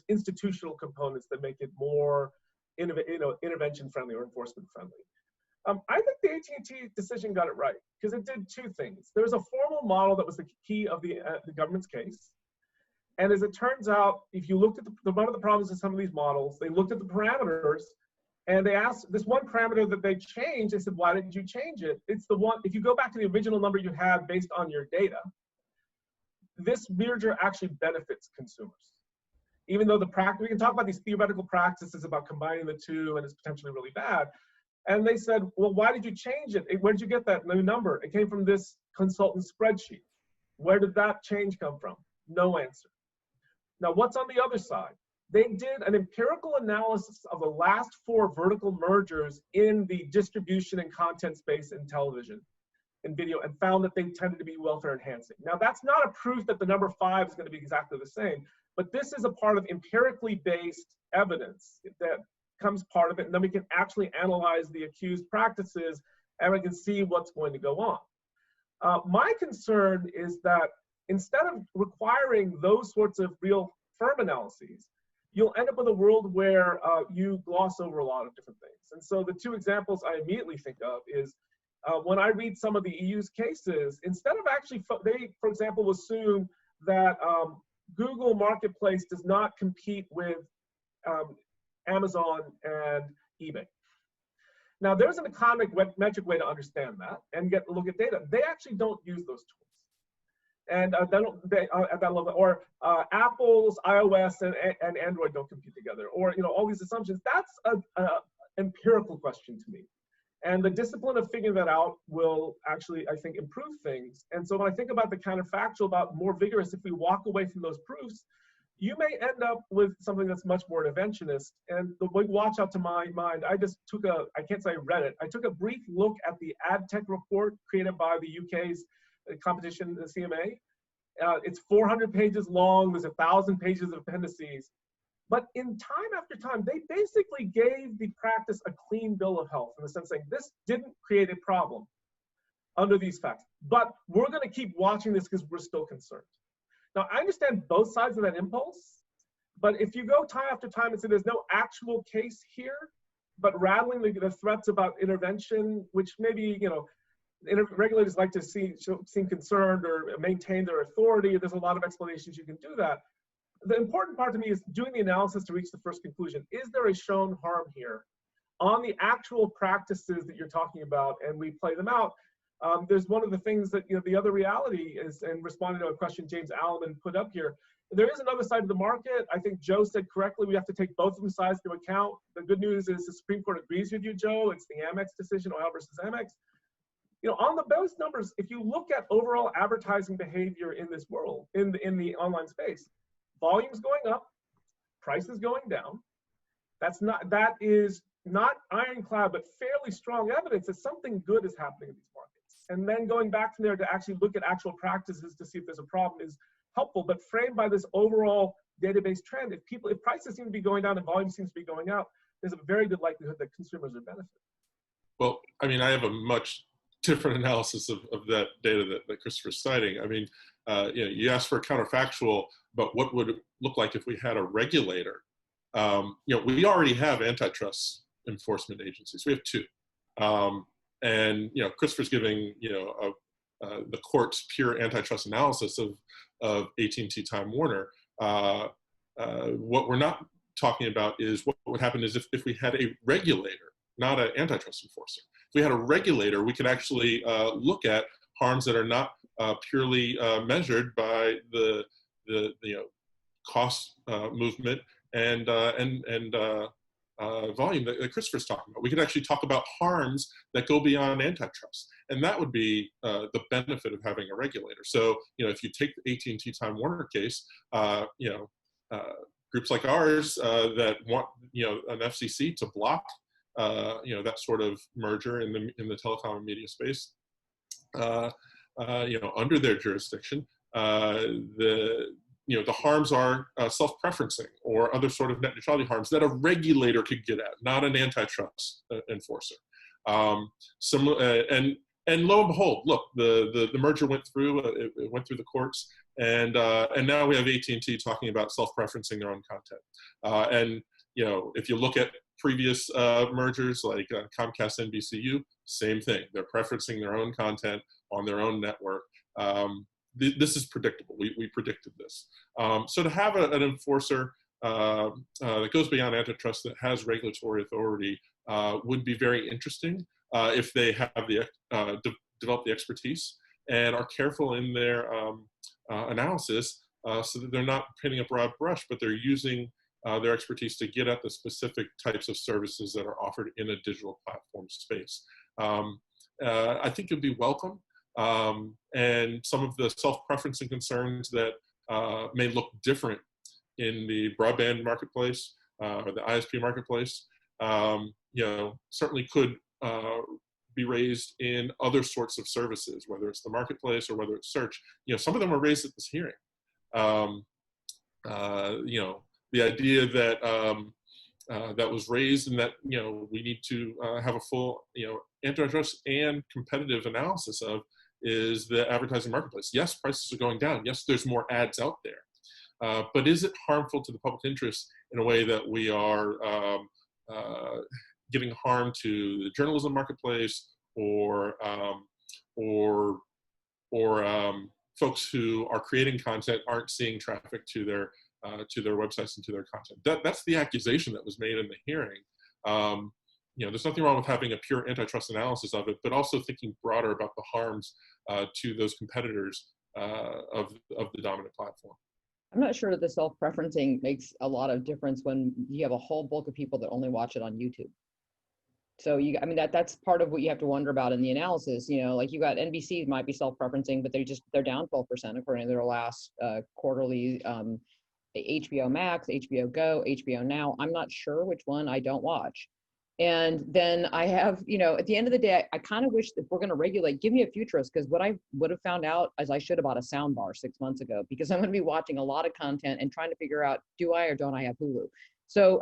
institutional components that make it more intervention friendly or enforcement friendly. I think the AT&T decision got it right, because it did two things. There's a formal model that was the key of the government's case. And as it turns out, if you looked at one of the problems in some of these models, they looked at the parameters, and they asked this one parameter that they changed. They said, why did you change it? It's the one, if you go back to the original number you had based on your data, this merger actually benefits consumers. Even though we can talk about these theoretical practices about combining the two, and it's potentially really bad. And they said, well, why did you change it? Where did you get that new number? It came from this consultant spreadsheet. Where did that change come from? No answer. Now, what's on the other side? They did an empirical analysis of the last 4 vertical mergers in the distribution and content space in television and video, and found that they tended to be welfare enhancing. Now, that's not a proof that the number 5 is going to be exactly the same, but this is a part of empirically based evidence that becomes part of it, and then we can actually analyze the accused practices, and we can see what's going to go on. My concern is that instead of requiring those sorts of real firm analyses, you'll end up with a world where you gloss over a lot of different things. And so the two examples I immediately think of is when I read some of the EU's cases, instead of actually, they, for example, assume that Google Marketplace does not compete with Amazon and eBay. Now, there's an econometric way to understand that and look at data. They actually don't use those tools. And at that level, or Apple's iOS and Android don't compete together, or all these assumptions. That's an empirical question to me. And the discipline of figuring that out will actually, I think, improve things. And so when I think about the counterfactual, about more vigorous, if we walk away from those proofs, you may end up with something that's much more interventionist. And the big watch out to my mind, I just took I can't say I read it, I took a brief look at the ad tech report created by the UK's competition, the CMA. It's 400 pages long, there's 1,000 pages of appendices. But in time after time, they basically gave the practice a clean bill of health, in the sense saying this didn't create a problem under these facts. But we're going to keep watching this because we're still concerned. Now, I understand both sides of that impulse, but if you go time after time and say there's no actual case here, but rattling the threats about intervention, which maybe, regulators like to seem concerned or maintain their authority. There's a lot of explanations you can do that. The important part to me is doing the analysis to reach the first conclusion. Is there a shown harm here on the actual practices that you're talking about? And we play them out. There's one of the things that, the other reality is, and responding to a question James Alleman put up here, there is another side of the market. I think Joe said correctly, we have to take both of them sides into account. The good news is the Supreme Court agrees with you, Joe. It's the Amex decision, oil versus Amex. On those numbers, if you look at overall advertising behavior in this world, in the online space, volume's going up, prices going down. That is not ironclad, but fairly strong evidence that something good is happening in these markets. And then going back from there to actually look at actual practices to see if there's a problem is helpful, but framed by this overall database trend. If prices seem to be going down and volume seems to be going up, there's a very good likelihood that consumers are benefiting. Well, I mean, I have a much different analysis of that data that Christopher's citing. I mean, you asked for a counterfactual, but what would it look like if we had a regulator? We already have antitrust enforcement agencies. We have two. And Christopher's giving the court's pure antitrust analysis of AT&T Time Warner. What we're not talking about is what would happen is if we had a regulator, not an antitrust enforcer. If we had a regulator, we could actually look at harms that are not purely measured by the cost movement and volume that Christopher's talking about. We could actually talk about harms that go beyond antitrust, and that would be the benefit of having a regulator. So if you take the AT&T Time Warner case, groups like ours that want an FCC to block that sort of merger in the telecom and media space, under their jurisdiction, the harms are self-preferencing or other sort of net neutrality harms that a regulator could get at, not an antitrust enforcer. And lo and behold, look, the merger went through. It went through the courts, and now we have AT&T talking about self-preferencing their own content. And if you look at previous mergers like Comcast NBCU, same thing. They're preferencing their own content on their own network. This is predictable. We predicted this. So to have an enforcer that goes beyond antitrust, that has regulatory authority, would be very interesting if they have developed the expertise and are careful in their analysis so that they're not painting a broad brush, but they're using their expertise to get at the specific types of services that are offered in a digital platform space. I think it would be welcome. And some of the self-preferencing concerns that may look different in the broadband marketplace or the ISP marketplace, certainly could be raised in other sorts of services, whether it's the marketplace or whether it's search. Some of them were raised at this hearing. The idea that that was raised, and that we need to have a full antitrust and competitive analysis of, is the advertising marketplace. Yes, prices are going down. Yes, there's more ads out there, but is it harmful to the public interest in a way that we are giving harm to the journalism marketplace, or folks who are creating content aren't seeing traffic to their websites and to their content? That's the accusation that was made in the hearing. There's nothing wrong with having a pure antitrust analysis of it, but also thinking broader about the harms to those competitors of the dominant platform. I'm not sure that the self-preferencing makes a lot of difference when you have a whole bulk of people that only watch it on YouTube. So that's part of what you have to wonder about in the analysis. Like you got NBC might be self-preferencing, but they're down 12% according to their last quarterly. HBO Max, HBO Go, HBO Now. I'm not sure which one I don't watch. And then I have, at the end of the day, I kind of wish, if we're going to regulate, give me a futurist, because what I would have found out is I should have bought a sound bar 6 months ago, because I'm going to be watching a lot of content and trying to figure out, do I or don't I have Hulu? So,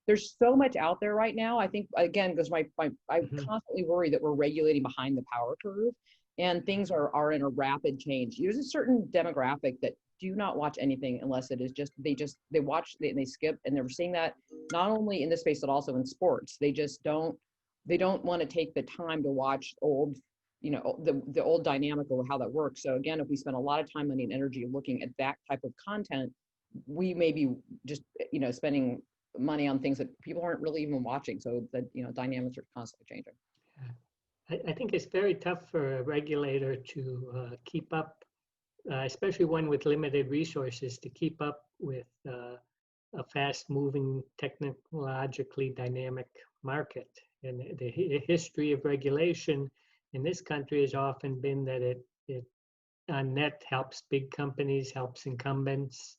there's so much out there right now. I think, again, because I constantly worry that we're regulating behind the power curve, and things are in a rapid change. There's a certain demographic that do not watch anything unless it is they watch and they skip, and they're seeing that not only in this space but also in sports. They don't want to take the time to watch old, the old dynamic of how that works. So again, if we spend a lot of time, money, and energy looking at that type of content, we may be just spending money on things that people aren't really even watching. So that dynamics are constantly changing. I think it's very tough for a regulator to keep up, especially one with limited resources, to keep up with a fast-moving, technologically dynamic market. And the history of regulation in this country has often been that it on net helps big companies, helps incumbents.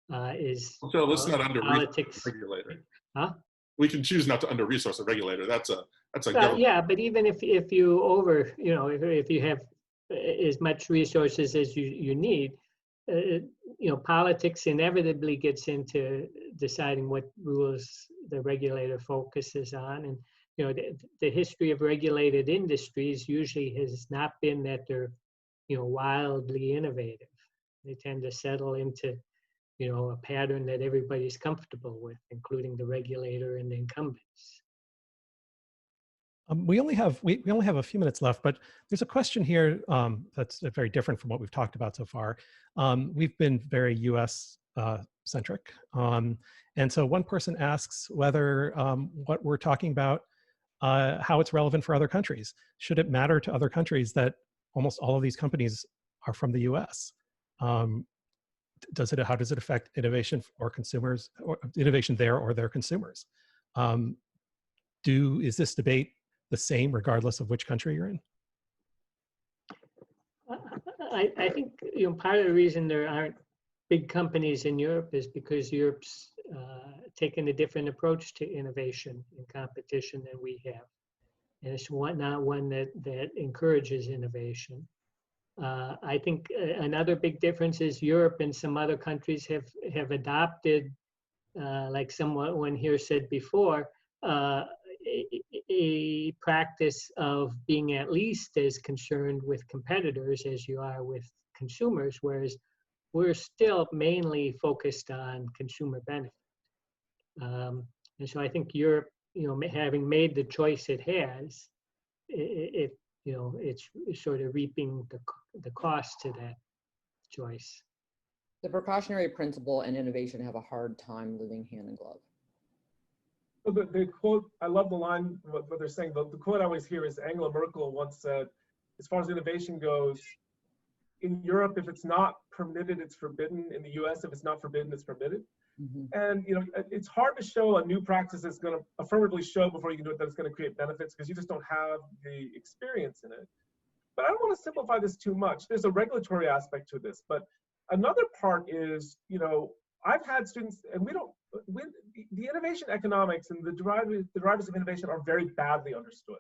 So let's not under-resource a regulator. Huh? We can choose not to under-resource a regulator. That's a yeah, but even if you if you have as much resources as you need, politics inevitably gets into deciding what rules the regulator focuses on. And the history of regulated industries usually has not been that they're wildly innovative. They tend to settle into a pattern that everybody's comfortable with, including the regulator and the incumbents. We only have a few minutes left, but there's a question here that's very different from what we've talked about so far. We've been very U.S. centric, and so one person asks whether what we're talking about, how it's relevant for other countries. Should it matter to other countries that almost all of these companies are from the U.S.? How does it affect innovation or consumers, or innovation there or their consumers? Is this debate the same regardless of which country you're in? I think part of the reason there aren't big companies in Europe is because Europe's taken a different approach to innovation and competition than we have, and it's not one that encourages innovation. I think another big difference is Europe and some other countries have adopted, like someone here said before, a practice of being at least as concerned with competitors as you are with consumers, whereas we're still mainly focused on consumer benefit. And so I think Europe, having made the choice it has, it's sort of reaping the cost to that choice. The precautionary principle and innovation have a hard time living hand in glove. Well, the quote, I love the line, what they're saying, the quote I always hear is Angela Merkel once said, as far as innovation goes, in Europe, if it's not permitted, it's forbidden. In the US, if it's not forbidden, it's permitted. Mm-hmm. And it's hard to show a new practice that's going to affirmatively show before you can do it that it's going to create benefits, because you just don't have the experience in it. But I don't want to simplify this too much. There's a regulatory aspect to this, but another part is, I've had students, and the innovation economics and the drivers of innovation are very badly understood.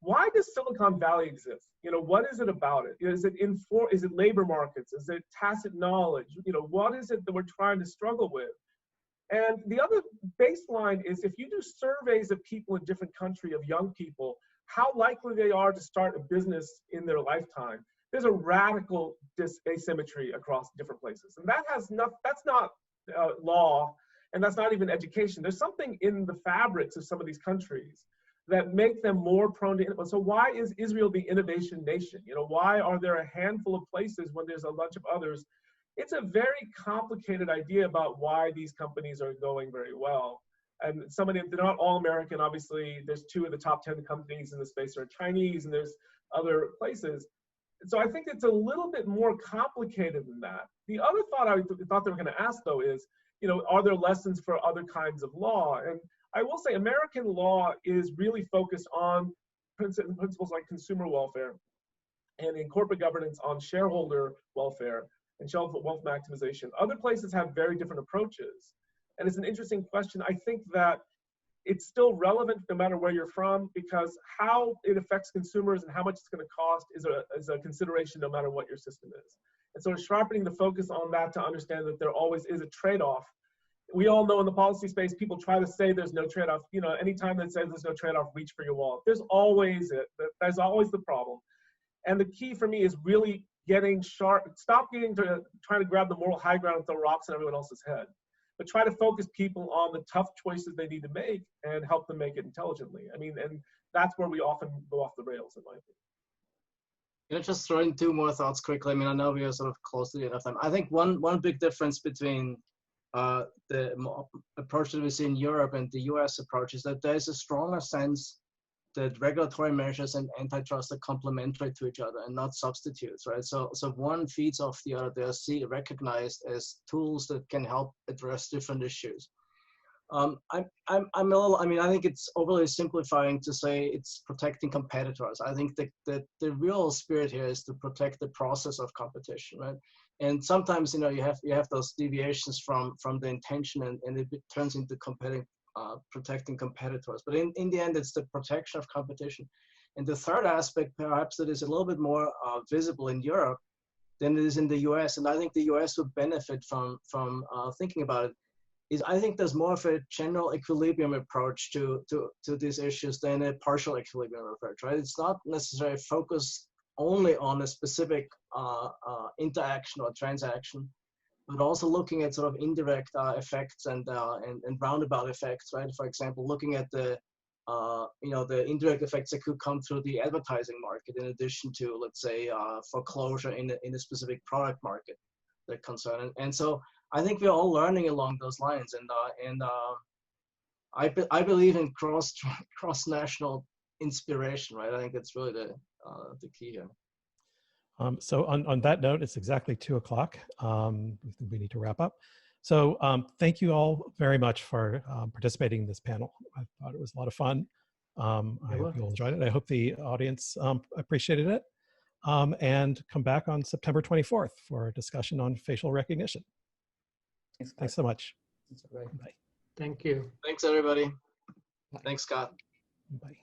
Why does Silicon Valley exist? What is it about it? Is it labor markets? Is it tacit knowledge? What is it that we're trying to struggle with? And the other baseline is if you do surveys of people in different countries, of young people, how likely they are to start a business in their lifetime, there's a radical asymmetry across different places. And that's not law, and that's not even education. There's something in the fabrics of some of these countries that make them more prone to innovation. So why is Israel the innovation nation? You know, why are there a handful of places when there's a bunch of others? It's a very complicated idea about why these companies are going very well. And they're not all American, obviously. There's 2 of the top 10 companies in the space are Chinese, and there's other places. So I think it's a little bit more complicated than that. The other thought I thought they were going to ask, though, is, you know, are there lessons for other kinds of law? And I will say American law is really focused on principles like consumer welfare, and in corporate governance on shareholder welfare and wealth maximization. Other places have very different approaches. And it's an interesting question. I think that it's still relevant no matter where you're from, because how it affects consumers and how much it's going to cost is a consideration no matter what your system is. And so sharpening the focus on that to understand that there always is a trade-off. We all know in the policy space, people try to say there's no trade-off. You know, anytime that says there's no trade-off, reach for your wallet. There's always the problem. And the key for me is really getting sharp, stop trying to grab the moral high ground and throw rocks in everyone else's head, but try to focus people on the tough choices they need to make and help them make it intelligently. I mean, and that's where we often go off the rails, in my opinion. Can I just throw in 2 more thoughts quickly? I mean, I know we are sort of close to the end of time. I think one big difference between the approach that we see in Europe and the US approach is that there's a stronger sense that regulatory measures and antitrust are complementary to each other and not substitutes, right? So one feeds off the other. They're recognized as tools that can help address different issues. I think it's overly simplifying to say it's protecting competitors. I think that the real spirit here is to protect the process of competition, right? And sometimes, you know, you have those deviations from the intention, and it turns into protecting competitors. But in the end, it's the protection of competition. And the third aspect, perhaps, that is a little bit more visible in Europe than it is in the US, and I think the US would benefit from thinking about it, is I think there's more of a general equilibrium approach to these issues than a partial equilibrium approach, right? It's not necessarily focused only on a specific interaction or transaction, but also looking at sort of indirect effects and roundabout effects, right? For example, looking at the indirect effects that could come through the advertising market, in addition to, let's say, foreclosure in a specific product market that concern. And so I think we're all learning along those lines, and I believe in cross-national inspiration, right? I think that's really the key here. So on that note, it's exactly 2 o'clock. We need to wrap up. So thank you all very much for participating in this panel. I thought it was a lot of fun. I hope you all enjoyed it. I hope the audience appreciated it. And come back on September 24th for a discussion on facial recognition. Thanks so much. Bye. Thank you. Thanks, everybody. Thanks, Scott. Bye.